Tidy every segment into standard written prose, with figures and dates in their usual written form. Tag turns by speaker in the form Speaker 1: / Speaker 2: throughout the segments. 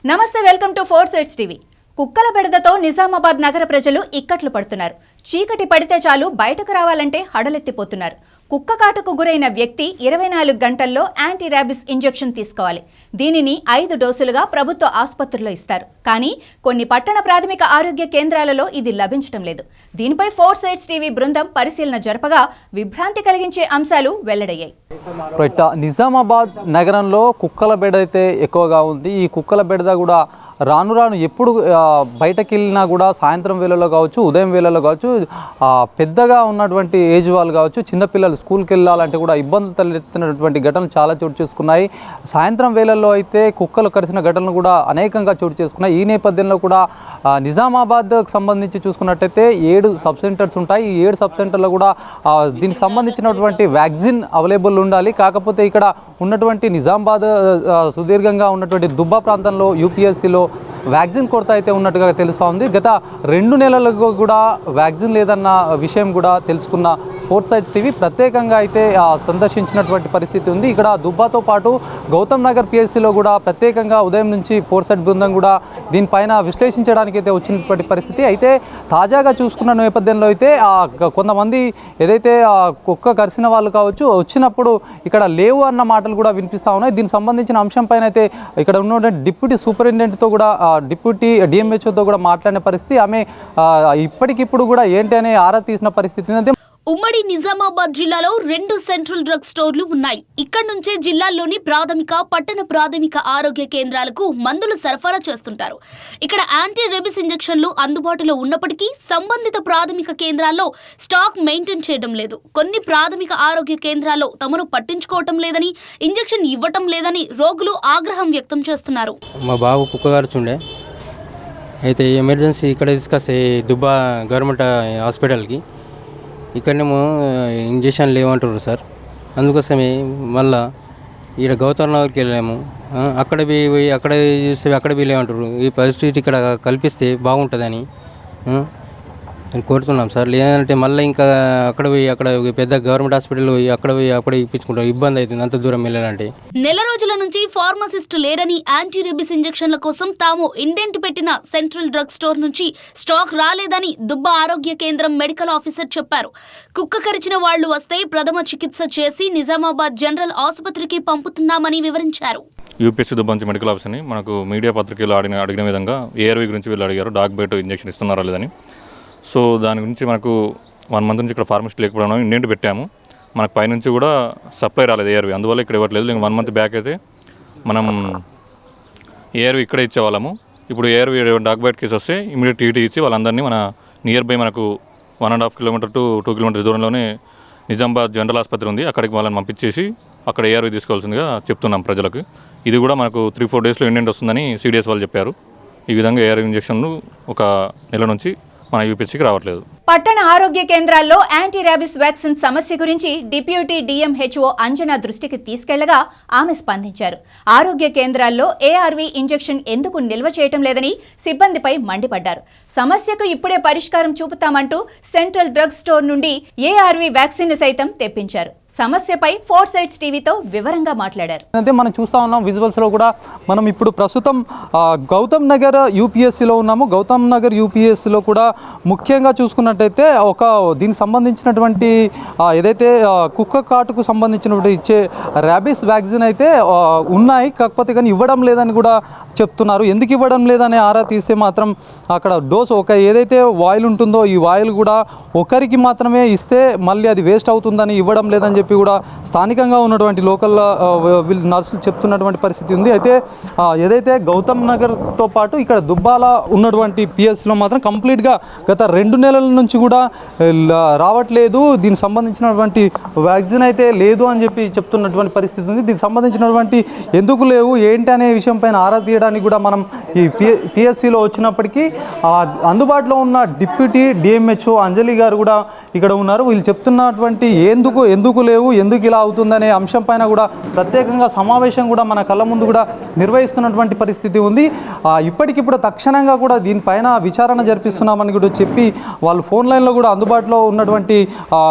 Speaker 1: నమస్తే, welcome to 4 Sides TV. కుక్కల బెడదతో నిజామాబాద్ నగర ప్రజలు ఇక్కట్లు పడుతున్నారు. చీకటి పడితే చాలు బయటకు రావాలంటే హడలెత్తిపోతున్నారు. కుక్క కాటుకు గురైన వ్యక్తి 24 గంటల్లో యాంటీ ర్యాబిస్ ఇంజెక్షన్ తీసుకోవాలి. దీనిని 5 డోసులుగా ప్రభుత్వ ఆసుపత్రుల్లో ఇస్తారు. కానీ కొన్ని పట్టణ ప్రాథమిక ఆరోగ్య కేంద్రాలలో ఇది లభించడం లేదు. దీనిపై 4 Sides టీవీ బృందం పరిశీలన జరపగా విభ్రాంతి కలిగించే అంశాలు వెల్లడయ్యాయి.
Speaker 2: నిజామాబాద్ నగరంలో కుక్కల బెడ అయితే ఎక్కువగా ఉంది. ఈ కుక్కల బెడద కూడా రాను రాను ఎప్పుడు బయటకు వెళ్ళినా కూడా సాయంత్రం వేళలో కావచ్చు, ఉదయం వేళలో కావచ్చు, పెద్దగా ఉన్నటువంటి ఏజ్ వాళ్ళు కావచ్చు, చిన్నపిల్లలు స్కూల్కి వెళ్ళాలంటే కూడా ఇబ్బందులు తలెత్తినటువంటి ఘటనలు చాలా చోటు చేసుకున్నాయి. సాయంత్రం వేళల్లో అయితే కుక్కలు కరిసిన ఘటనలు కూడా అనేకంగా చోటు చేసుకున్నాయి. ఈ నేపథ్యంలో కూడా నిజామాబాద్కి సంబంధించి చూసుకున్నట్టయితే 7 సబ్ సెంటర్స్ ఉంటాయి. ఈ 7 సబ్ సెంటర్లో కూడా దీనికి సంబంధించినటువంటి వ్యాక్సిన్ అవైలబుల్ ఉండాలి. కాకపోతే ఇక్కడ ఉన్నటువంటి నిజామాబాద్ సుదీర్ఘంగా ఉన్నటువంటి దుబ్బా ప్రాంతంలో యూపీఎస్సీలో వ్యాక్సిన్ కొరత అయితే ఉన్నట్టుగా తెలుస్తూ ఉంది. గత 2 నెలలకు కూడా వ్యాక్సిన్ లేదన్న విషయం కూడా తెలుసుకున్న 4 Sides టీవీ ప్రత్యేకంగా అయితే సందర్శించినటువంటి పరిస్థితి ఉంది. ఇక్కడ దుబ్బాతో పాటు గౌతమ్ నగర్ పిఎస్సీలో కూడా ప్రత్యేకంగా ఉదయం నుంచి 4 Sides బృందం కూడా దీనిపైన విశ్లేషించడానికి అయితే వచ్చినటువంటి పరిస్థితి. అయితే తాజాగా చూసుకున్న నేపథ్యంలో అయితే కొంతమంది ఏదైతే కుక్క కరిసిన వాళ్ళు కావచ్చు వచ్చినప్పుడు ఇక్కడ లేవు అన్న మాటలు కూడా వినిపిస్తూ ఉన్నాయి. దీనికి సంబంధించిన అంశం పైన అయితే ఇక్కడ ఉన్నటువంటి డిప్యూటీ సూపరింటెండెంట్తో కూడా డిప్యూటీ డిఎంహెచ్ఓతో కూడా మాట్లాడిన పరిస్థితి. ఆమె ఇప్పటికిప్పుడు కూడా ఏంటి అనే ఆరా తీసిన పరిస్థితి ఉంది.
Speaker 3: ఉమ్మడి నిజామాబాద్ జిల్లాలో 2 సెంట్రల్ డ్రగ్ స్టోర్లు ఉన్నాయి. ఇక్కడ నుంచే జిల్లాల్లోని ప్రాథమిక, పట్టణ ప్రాథమిక ఆరోగ్య కేంద్రాలకు మందులు సరఫరా చేస్తుంటారు. ఇక్కడ యాంటీ రేబిస్ ఇంజెక్షన్లు అందుబాటులో ఉన్నప్పటికీ సంబంధిత ప్రాథమిక కేంద్రాల్లో స్టాక్ మెయింటైన్ చేయడం లేదు. కొన్ని ప్రాథమిక ఆరోగ్య కేంద్రాల్లో తమను పట్టించుకోవటం లేదని, ఇంజెక్షన్ ఇవ్వటం లేదని రోగులు ఆగ్రహం వ్యక్తం చేస్తున్నారు.
Speaker 4: మా బాబు కుక్కగారుచుండే అయితే ఎమర్జెన్సీ ఇక్కడ తీసుకొస్తే దుబ్బా గవర్నమెంట్ హాస్పిటల్కి ఇక్కడనేమో ఇంజక్షన్ లేవంటారు సార్. అందుకోసమే మళ్ళా ఇక్కడ గౌతమ్ నగర్కి వెళ్ళాము. అక్కడ పోయి అక్కడ చూస్తే అక్కడ లేవంటారు. ఈ పరిస్థితి ఇక్కడ కల్పిస్తే బాగుంటుందని కోరుతున్నాం సార్. లేదంటే మళ్ళీ ఇంకా అక్కడ పోయి అక్కడ పెద్ద గవర్నమెంట్ హాస్పిటల్ పోయి అక్కడ ఇప్పించుకుంటాం. ఇబ్బంది అవుతుంది అంత దూరం వెళ్ళాలంటే.
Speaker 3: నెల రోజుల నుంచి ఫార్మసిస్ట్ లేరని, యాంటీ రేబిస్ ఇంజెక్షన్ల కోసం తాము ఇండెంట్ పెట్టిన సెంట్రల్ డ్రగ్ స్టోర్ నుంచి స్టాక్ రాలేదని దుబ్బా ఆరోగ్య కేంద్రం మెడికల్ ఆఫీసర్ చెప్పారు. కుక్క కరిచిన వాళ్లు వస్తే ప్రథమ చికిత్స చేసి నిజామాబాద్ జనరల్ ఆసుపత్రికి పంపుతున్నామని వివరించారు.
Speaker 5: యూపీఎస్సీ దుబ్బా నుంచి మెడికల్ ఆఫీసర్ని మనకు మీడియా పత్రికలు అడిగిన విధంగా ఏఆర్వీ గురించి వీళ్ళు అడిగారు. డాగ్ బైట్ ఇంజెక్షన్ ఇస్తున్నారా లేదని. సో దాని గురించి మనకు 1 మంత్ నుంచి ఇక్కడ ఫార్మసిస్ట్ లేకపోవడం ఇండెంట్ పెట్టాము. మనకు పైనుంచి కూడా సప్లై రాలేదు ఏఆర్వీ, అందువల్ల ఇక్కడ ఇవ్వట్లేదు. ఇంకా 1 మంత్ బ్యాక్ అయితే మనం ఏఆర్వీ ఇక్కడే ఇచ్చేవాళ్ళము. ఇప్పుడు ఏఆర్వీ డాగ్ బైట్ కేసు వస్తే ఇమీడియట్ టీటీ ఇచ్చి వాళ్ళందరినీ మన నియర్ బై మనకు 1.5 కిలోమీటర్ టు 2 కిలోమీటర్స్ దూరంలోనే నిజామాబాద్ జనరల్ ఆసుపత్రి ఉంది. అక్కడికి వాళ్ళని పంపించేసి అక్కడ ఏఆర్వీ తీసుకోవాల్సిందిగా చెప్తున్నాం ప్రజలకు. ఇది కూడా మనకు 3-4 డేస్లో ఇండెంట్ వస్తుందని సిడిఎస్ వాళ్ళు చెప్పారు. ఈ విధంగా ఏఆర్వీ ఇంజెక్షన్లు ఒక నెల నుంచి మన యూపీఎస్సీకి రావట్లేదు.
Speaker 1: పట్టణ ఆరోగ్య కేంద్రాల్లో యాంటీ ర్యాబిస్ వ్యాక్సిన్ సమస్య గురించి డిప్యూటీ డిఎంహెచ్ఓ అంజనా దృష్టికి తీసుకెళ్లగా ఆమె స్పందించారు. ఆరోగ్య కేంద్రాల్లో ఏఆర్వీ ఇంజెక్షన్ ఎందుకు నిల్వ చేయటం లేదని సిబ్బందిపై మండిపడ్డారు. సమస్యకు ఇప్పుడే పరిష్కారం చూపుతామంటూ సెంట్రల్ డ్రగ్ స్టోర్ నుండి ఏఆర్వీ వ్యాక్సిన్ సైతం తెప్పించారు. సమస్యపై 4 Sides టీవీతో వివరంగా మాట్లాడారు.
Speaker 2: అంటే మనం చూస్తూ ఉన్నాం విజువల్స్లో కూడా. మనం ఇప్పుడు ప్రస్తుతం గౌతమ్ నగర్ యూపీఎస్సీలో ఉన్నాము. గౌతమ్ నగర్ యూపీఎస్సీలో కూడా ముఖ్యంగా చూసుకున్నట్టయితే దీనికి సంబంధించినటువంటి ఏదైతే కుక్క కాటుకు సంబంధించినటువంటి ఇచ్చే ర్యాబిస్ వ్యాక్సిన్ అయితే ఉన్నాయి. కాకపోతే కానీ ఇవ్వడం లేదని కూడా చెప్తున్నారు. ఎందుకు ఇవ్వడం లేదని ఆరా తీస్తే మాత్రం అక్కడ డోస్ ఏదైతే వాయిల్ ఉంటుందో ఈ వాయిల్ కూడా ఒకరికి మాత్రమే ఇస్తే మళ్ళీ అది వేస్ట్ అవుతుందని ఇవ్వడం లేదని చెప్పి కూడా స్థానికంగా ఉన్నటువంటి లోకల్ నర్సులు చెప్తున్నటువంటి పరిస్థితి ఉంది. అయితే ఏదైతే గౌతమ్ నగర్తో పాటు ఇక్కడ దుబ్బాల ఉన్నటువంటి పిఎస్లో మాత్రం కంప్లీట్గా గత 2 నెలల నుంచి కూడా రావట్లేదు. దీనికి సంబంధించినటువంటి వ్యాక్సిన్ అయితే లేదు అని చెప్పి చెప్తున్నటువంటి పరిస్థితి ఉంది. దీనికి సంబంధించినటువంటి ఎందుకు లేవు ఏంటి అనే విషయం పైన ఆరా తీయడానికి కూడా మనం ఈ పిఎస్సిలో వచ్చినప్పటికీ అందుబాటులో ఉన్న డిప్యూటీ డిఎంహెచ్ఓ అంజలి గారు కూడా ఇక్కడ ఉన్నారు. వీళ్ళు చెప్తున్నటువంటి ఎందుకు లేవు, ఎందుకు ఇలా అవుతుందనే అంశం పైన కూడా ప్రత్యేకంగా సమావేశం కూడా మన కళ్ళ ముందు కూడా నిర్వహిస్తున్నటువంటి పరిస్థితి ఉంది. ఇప్పటికిప్పుడు తక్షణంగా కూడా దీనిపైన విచారణ జరిపిస్తున్నామని కూడా చెప్పి వాళ్ళు ఫోన్ లైన్లో కూడా అందుబాటులో ఉన్నటువంటి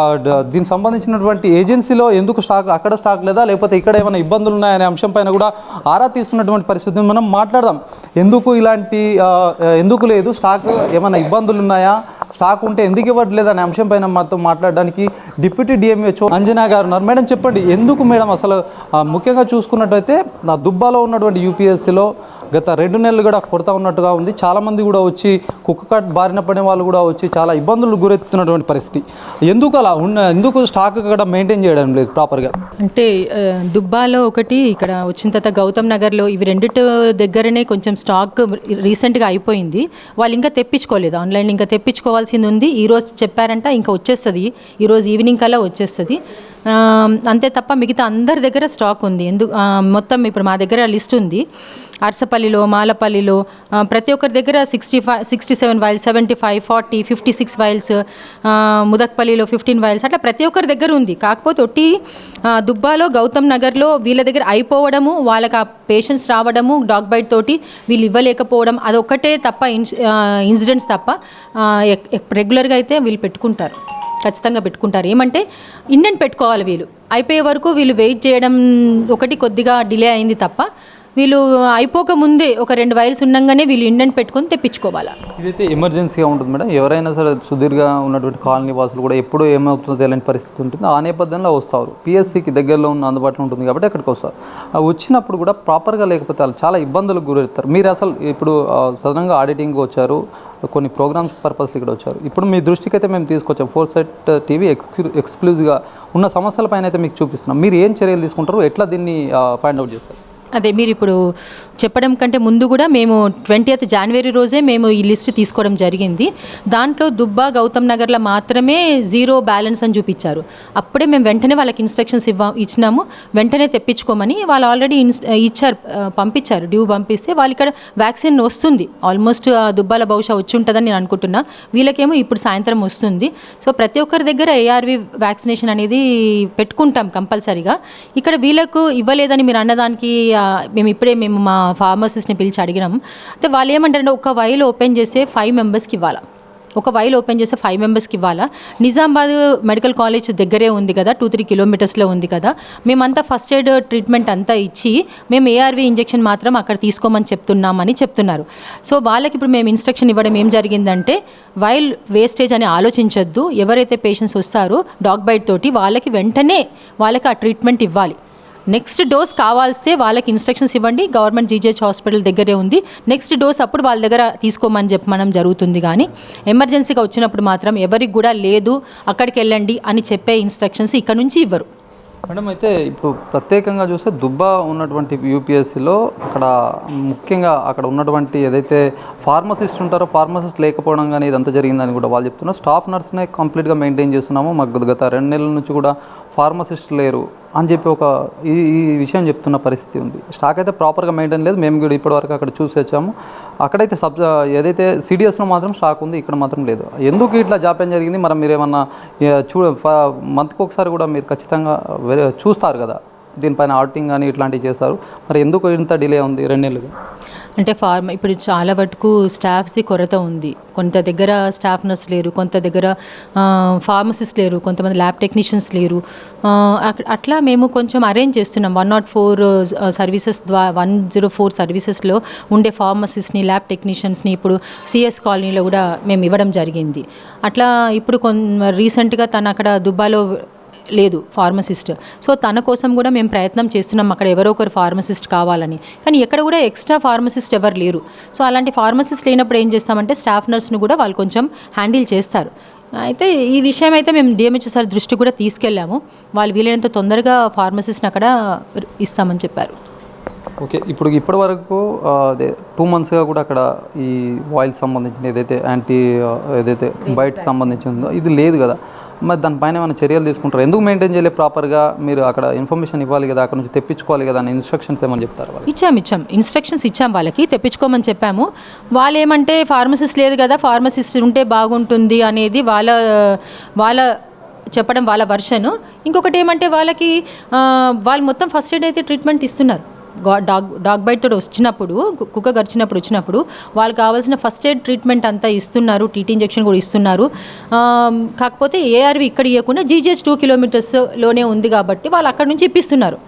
Speaker 2: దీనికి సంబంధించినటువంటి ఏజెన్సీలో ఎందుకు స్టాక్ అక్కడ స్టాక్ లేదా, లేకపోతే ఇక్కడ ఏమైనా ఇబ్బందులు ఉన్నాయనే అంశం పైన కూడా ఆరా తీస్తున్నటువంటి పరిస్థితిని మనం మాట్లాడదాం. ఎందుకు లేదు, స్టాక్ ఏమైనా ఇబ్బందులు ఉన్నాయా, స్టాక్ ఉంటే ఎందుకు ఇవ్వట్లేదు అనే అంశం పైన మాతో మాట్లాడడానికి డిప్యూటీ డిఎంహెచ్ఓ అంజనా గారు ఉన్నారు. మేడం చెప్పండి, ఎందుకు మేడం అసలు ముఖ్యంగా చూసుకున్నట్టయితే దుబ్బాలో ఉన్నటువంటి యూపీఎస్సీలో గత 2 నెలలు కూడా కొరత ఉన్నట్టుగా ఉంది. చాలామంది కూడా వచ్చి కుక్క కాట్ బారిన పడిన వాళ్ళు కూడా వచ్చి చాలా ఇబ్బందులు గురెత్తున్నటువంటి పరిస్థితి. ఎందుకు స్టాక్ కూడా మెయింటైన్ చేయడం లేదు ప్రాపర్గా?
Speaker 6: అంటే దుబ్బాలో ఒకటి, ఇక్కడ వచ్చిన తర్వాత గౌతమ్ నగర్లో, ఇవి రెండిటి దగ్గరనే కొంచెం స్టాక్ రీసెంట్గా అయిపోయింది. వాళ్ళు ఇంకా తెప్పించుకోలేదు, ఆన్లైన్ ఇంకా తెప్పించుకోవాల్సింది ఉంది. ఈరోజు చెప్పారంట ఇంకా వచ్చేస్తుంది, ఈరోజు ఈవినింగ్ కల్లా వచ్చేస్తుంది. అంతే తప్ప మిగతా అందరి దగ్గర స్టాక్ ఉంది. మొత్తం ఇప్పుడు మా దగ్గర లిస్ట్ ఉంది. అరసపల్లిలో, మాలపల్లిలో ప్రతి ఒక్కరి దగ్గర 67 వైల్స్, 75, 40, 56 వైల్స్, ముదక్పల్లిలో 15 వైల్స్, అట్లా ప్రతి ఒక్కరి దగ్గర ఉంది. కాకపోతే ఒట్టి దుబ్బాలో, గౌతమ్ నగర్లో వీళ్ళ దగ్గర అయిపోవడము, వాళ్ళకి ఆ పేషెంట్స్ రావడము డాగ్ బైట్ తోటి వీళ్ళు ఇవ్వలేకపోవడం, అదొక్కటే తప్ప ఇన్సిడెంట్స్ తప్ప రెగ్యులర్గా అయితే వీళ్ళు పెట్టుకుంటారు, ఖచ్చితంగా పెట్టుకుంటారు. ఏమంటే ఇండెంట్ పెట్టుకోవాలి, వీళ్ళు అయిపోయే వరకు వీళ్ళు వెయిట్ చేయడం ఒకటి కొద్దిగా డిలే అయింది తప్ప వీళ్ళు అయిపోక ముందే ఒక 2 వైల్స్ ఉండగానే వీళ్ళు ఇండెంట్ పెట్టుకొని తెప్పించుకోవాలా.
Speaker 2: ఇదైతే ఎమర్జెన్సీగా ఉంటుంది మేడం. ఎవరైనా సరే సుదీర్ఘ ఉన్నటువంటి కాలనీ వాసులు కూడా ఎప్పుడు ఏమవుతుందో తెలియని పరిస్థితి ఉంటుంది. ఆ నేపథ్యంలో వస్తారు, పిఎస్సికి దగ్గరలో ఉన్న అందుబాటులో ఉంటుంది కాబట్టి అక్కడికి వస్తారు. వచ్చినప్పుడు కూడా ప్రాపర్గా లేకపోతే వాళ్ళు చాలా ఇబ్బందులకు గురవుతారు. మీరు అసలు ఇప్పుడు సడన్గా ఆడిటింగ్ వచ్చారు, కొన్ని ప్రోగ్రామ్స్ పర్పస్ ఇక్కడ వచ్చారు. ఇప్పుడు మీ దృష్టికి అయితే మేము తీసుకొచ్చాం, ఫోర్సైట్ టీవీ ఎక్స్క్లూజివ్గా ఉన్న సమస్యలపైన అయితే మీకు చూపిస్తున్నాం. మీరు ఏం చర్యలు తీసుకుంటారు, ఎట్లా దీన్ని ఫైండ్ అవుట్ చేస్తారు?
Speaker 6: అదే మీరు ఇప్పుడు చెప్పడం కంటే ముందు కూడా మేము 20th జనవరి రోజే మేము ఈ లిస్ట్ తీసుకోవడం జరిగింది. దాంట్లో దుబ్బా, గౌతమ్ నగర్లో మాత్రమే 0 బ్యాలెన్స్ అని చూపించారు. అప్పుడే మేము వెంటనే వాళ్ళకి ఇన్స్ట్రక్షన్స్ ఇచ్చినాము, వెంటనే తెప్పించుకోమని. వాళ్ళు ఆల్రెడీ ఇచ్చారు, పంపించారు, డ్యూ పంపిస్తే వాళ్ళు ఇక్కడ వ్యాక్సిన్ వస్తుంది. ఆల్మోస్ట్ దుబ్బాల బహుశా వచ్చి ఉంటుందని నేను అనుకుంటున్నా. వీళ్ళకేమో ఇప్పుడు సాయంత్రం వస్తుంది. సో ప్రతి ఒక్కరి దగ్గర ARV వ్యాక్సినేషన్ అనేది పెట్టుకుంటాం కంపల్సరీగా. ఇక్కడ వీళ్ళకు ఇవ్వలేదని మీరు అన్నదానికి మేము మా ఫార్మసిస్ట్ని పిలిచి అడిగినాం. అయితే వాళ్ళు ఏమంటారంటే ఒక వైల్ ఓపెన్ చేస్తే 5 మెంబర్స్కి ఇవ్వాలా, ఒక వైల్ ఓపెన్ చేస్తే 5 మెంబర్స్కి ఇవ్వాలా. నిజామాబాద్ మెడికల్ కాలేజ్ దగ్గరే ఉంది కదా, 2-3 కిలోమీటర్స్లో ఉంది కదా. మేమంతా ఫస్ట్ ఎయిడ్ ట్రీట్మెంట్ అంతా ఇచ్చి మేము ARV ఇంజెక్షన్ మాత్రం అక్కడ తీసుకోమని చెప్తున్నామని చెప్తున్నారు. సో వాళ్ళకి ఇప్పుడు మేము ఇన్స్ట్రక్షన్ ఇవ్వడం ఏం జరిగిందంటే, వైల్ వేస్టేజ్ అని ఆలోచించొద్దు. ఎవరైతే పేషెంట్స్ వస్తారో డాగ్ బైట్ తోటి వాళ్ళకి వెంటనే వాళ్ళకి ఆ ట్రీట్మెంట్ ఇవ్వాలి. నెక్స్ట్ డోస్ కావాల్స్తే వాళ్ళకి ఇన్స్ట్రక్షన్స్ ఇవ్వండి, గవర్నమెంట్ GGH హాస్పిటల్ దగ్గరే ఉంది. నెక్స్ట్ డోస్ అప్పుడు వాళ్ళ దగ్గర తీసుకోమని చెప్పడం జరుగుతుంది. కానీ ఎమర్జెన్సీగా వచ్చినప్పుడు మాత్రం ఎవరికి కూడా లేదు అక్కడికి వెళ్ళండి అని చెప్పే ఇన్స్ట్రక్షన్స్ ఇక్కడ నుంచి ఇవ్వరు.
Speaker 2: మేడం అయితే ఇప్పుడు ప్రత్యేకంగా చూస్తే దుబ్బా ఉన్నటువంటి యూపీఎస్సీలో అక్కడ ముఖ్యంగా అక్కడ ఉన్నటువంటి ఏదైతే ఫార్మసిస్ట్ ఉంటారో, ఫార్మసిస్ట్ లేకపోవడం కానీ ఇదంతా జరిగిందని కూడా వాళ్ళు చెప్తున్నారు. స్టాఫ్ నర్స్నే కంప్లీట్గా మెయింటైన్ చేస్తున్నాము, మాకు గత 2 నెలల నుంచి కూడా ఫార్మసిస్ట్ లేరు అని చెప్పి ఈ విషయం చెప్తున్న పరిస్థితి ఉంది. స్టాక్ అయితే ప్రాపర్గా మెయింటైన్ లేదు. మేము కూడా ఇప్పటివరకు అక్కడ చూసి వచ్చాము. అక్కడైతే ఏదైతే CDSలో మాత్రం స్టాక్ ఉంది, ఇక్కడ మాత్రం లేదు. ఎందుకు ఇట్లా జాప్యం జరిగింది? మరి మీరు ఏమన్నా మంత్కి ఒకసారి కూడా మీరు ఖచ్చితంగా చూస్తారు కదా, దీనిపైన ఆడిటింగ్ కానీ ఇట్లాంటివి చేస్తారు. మరి ఎందుకు ఇంత డిలే ఉంది 2 నెలలుగా?
Speaker 6: అంటే ఇప్పుడు చాలా వరకు స్టాఫ్స్ది కొరత ఉంది. కొంత దగ్గర స్టాఫ్ నర్స్ లేరు, కొంత దగ్గర ఫార్మసిస్ట్ లేరు, కొంతమంది ల్యాబ్ టెక్నీషియన్స్ లేరు. అట్లా మేము కొంచెం అరేంజ్ చేస్తున్నాం. 104 సర్వీసెస్ 104 సర్వీసెస్లో ఉండే ఫార్మసిస్ట్ని, ల్యాబ్ టెక్నీషియన్స్ని ఇప్పుడు CS కాలనీలో కూడా మేము ఇవ్వడం జరిగింది. అట్లా ఇప్పుడు రీసెంట్గా తను అక్కడ దుబ్బాలో లేదు ఫార్మసిస్ట్. సో తన కోసం కూడా మేము ప్రయత్నం చేస్తున్నాం, అక్కడ ఎవరో ఒకరు ఫార్మసిస్ట్ కావాలని. కానీ ఎక్కడ కూడా ఎక్స్ట్రా ఫార్మసిస్ట్ ఎవరు లేరు. సో అలాంటి ఫార్మసిస్ట్ లేనప్పుడు ఏం చేస్తామంటే స్టాఫ్ నర్స్ను కూడా వాళ్ళు కొంచెం హ్యాండిల్ చేస్తారు. అయితే ఈ విషయం అయితే మేము DMHO సార్ దృష్టి కూడా తీసుకెళ్ళాము. వాళ్ళు వీలైనంత తొందరగా ఫార్మసిస్ట్ని అక్కడ ఇస్తామని చెప్పారు.
Speaker 2: ఓకే, ఇప్పటి వరకు అదే 2 మంత్స్గా కూడా అక్కడ ఈ వాయిల్ సంబంధించిన ఏదైతే ఏదైతే బయట సంబంధించిందో ఇది లేదు కదా. మరి దానిపైన ఏమైనా చర్యలు తీసుకుంటారు? ఎందుకు మెయింటైన్ చేయలేదు ప్రాపర్గా? మీరు అక్కడ ఇన్ఫర్మేషన్ ఇవ్వాలి కదా, అక్కడ నుంచి తెప్పించుకోవాలి కదా అని ఇన్స్ట్రక్షన్స్ ఏమని చెప్తారు వాళ్ళు?
Speaker 6: ఇచ్చాం ఇన్స్ట్రక్షన్స్ ఇచ్చాం, వాళ్ళకి తెప్పించుకోమని చెప్పాము. వాళ్ళు ఏమంటే ఫార్మసిస్ట్ లేదు కదా, ఫార్మసిస్ట్ ఉంటే బాగుంటుంది అనేది వాళ్ళ చెప్పడం, వాళ్ళ వర్షన్. ఇంకొకటి ఏమంటే వాళ్ళు మొత్తం ఫస్ట్ ఎయిడ్ అయితే ట్రీట్మెంట్ ఇస్తున్నారు. డాగ్ బైట్ తోటి వచ్చినప్పుడు, కుక్క వచ్చినప్పుడు వాళ్ళకి కావాల్సిన ఫస్ట్ ఎయిడ్ ట్రీట్మెంట్ అంతా ఇస్తున్నారు, టీటీ ఇంజెక్షన్ కూడా ఇస్తున్నారు. కాకపోతే ఏఆర్వి ఇక్కడ ఇవ్వకుండా జీజీహెచ్ 2 కిలోమీటర్స్లోనే ఉంది కాబట్టి వాళ్ళు అక్కడ నుంచి ఇప్పిస్తున్నారు.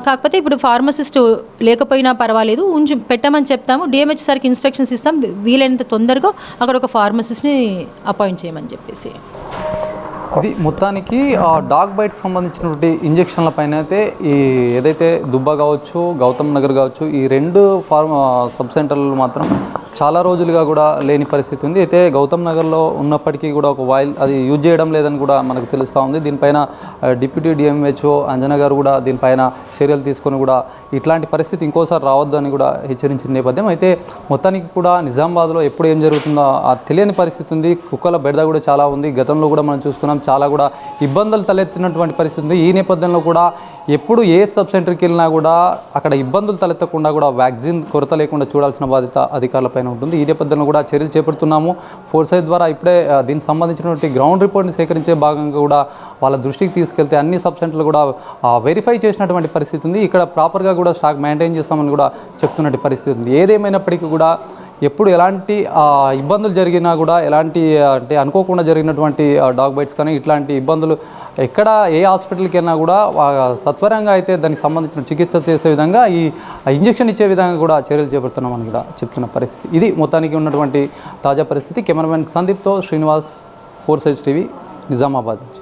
Speaker 6: కాకపోతే ఇప్పుడు ఫార్మసిస్ట్ లేకపోయినా పర్వాలేదు, పెట్టమని చెప్తాము. డిఎంహెచ్ సార్కి ఇన్స్ట్రక్షన్స్ ఇస్తాం, వీలైనంత తొందరగా అక్కడ ఒక ఫార్మసిస్ట్ని అపాయింట్ చేయమని చెప్పేసి.
Speaker 2: ఇది మొత్తానికి డాగ్ బైట్కి సంబంధించినటువంటి ఇంజెక్షన్ల పైన అయితే ఈ ఏదైతే దుబ్బ కావచ్చు, గౌతమ్ నగర్ కావచ్చు, ఈ 2 సబ్ సెంటర్లు మాత్రం చాలా రోజులుగా కూడా లేని పరిస్థితి ఉంది. అయితే గౌతమ్ నగర్లో ఉన్నప్పటికీ కూడా ఒక వాయిల్ అది యూజ్ చేయడం లేదని కూడా మనకు తెలుస్తూ ఉంది. దీనిపైన డిప్యూటీ డిఎంహెచ్ఓ అంజనా గారు కూడా దీనిపైన చర్యలు తీసుకొని కూడా ఇట్లాంటి పరిస్థితి ఇంకోసారి రావద్దు అని కూడా హెచ్చరించిన నేపథ్యం. అయితే మొత్తానికి కూడా నిజామాబాద్లో ఎప్పుడు ఏం జరుగుతుందో తెలియని పరిస్థితి ఉంది. కుక్కల బెడద కూడా చాలా ఉంది. గతంలో కూడా మనం చూసుకున్నాం, చాలా కూడా ఇబ్బందులు తలెత్తినటువంటి పరిస్థితి ఉంది. ఈ నేపథ్యంలో కూడా ఎప్పుడు ఏ సబ్ సెంటర్కి వెళ్ళినా కూడా అక్కడ ఇబ్బందులు తలెత్తకుండా కూడా వ్యాక్సిన్ కొరత లేకుండా చూడాల్సిన బాధ్యత అధికారులపైన ఉంటుంది. ఈ నేపథ్యంలో కూడా చర్యలు చేపడుతున్నాము. ఫోర్సైజ్ ద్వారా ఇప్పుడే దీనికి సంబంధించినటువంటి గ్రౌండ్ రిపోర్ట్ని సేకరించే భాగంగా కూడా వాళ్ళ దృష్టికి తీసుకెళ్తే అన్ని సబ్ సెంటర్లు కూడా వెరిఫై చేసినటువంటి పరిస్థితి ఉంది. ఇక్కడ ప్రాపర్గా కూడా స్టాక్ మెయింటైన్ చేస్తామని కూడా చెప్తున్నటువంటి పరిస్థితి ఉంది. ఏదేమైనప్పటికీ కూడా ఎప్పుడు ఎలాంటి ఇబ్బందులు జరిగినా కూడా, ఎలాంటి అంటే అనుకోకుండా జరిగినటువంటి డాగ్ బైట్స్ కానీ ఇట్లాంటి ఇబ్బందులు ఎక్కడ ఏ హాస్పిటల్కి వెళ్ళినా కూడా సత్వరంగా అయితే దానికి సంబంధించిన చికిత్స చేసే విధంగా ఈ ఇంజెక్షన్ ఇచ్చే విధంగా కూడా చర్యలు చేపడుతున్నామని కూడా చెప్తున్న పరిస్థితి. ఇది మొత్తానికి ఉన్నటువంటి తాజా పరిస్థితి. కెమెరామెన్ సందీప్తో శ్రీనివాస్, 4 Sides TV, నిజామాబాద్ నుంచి.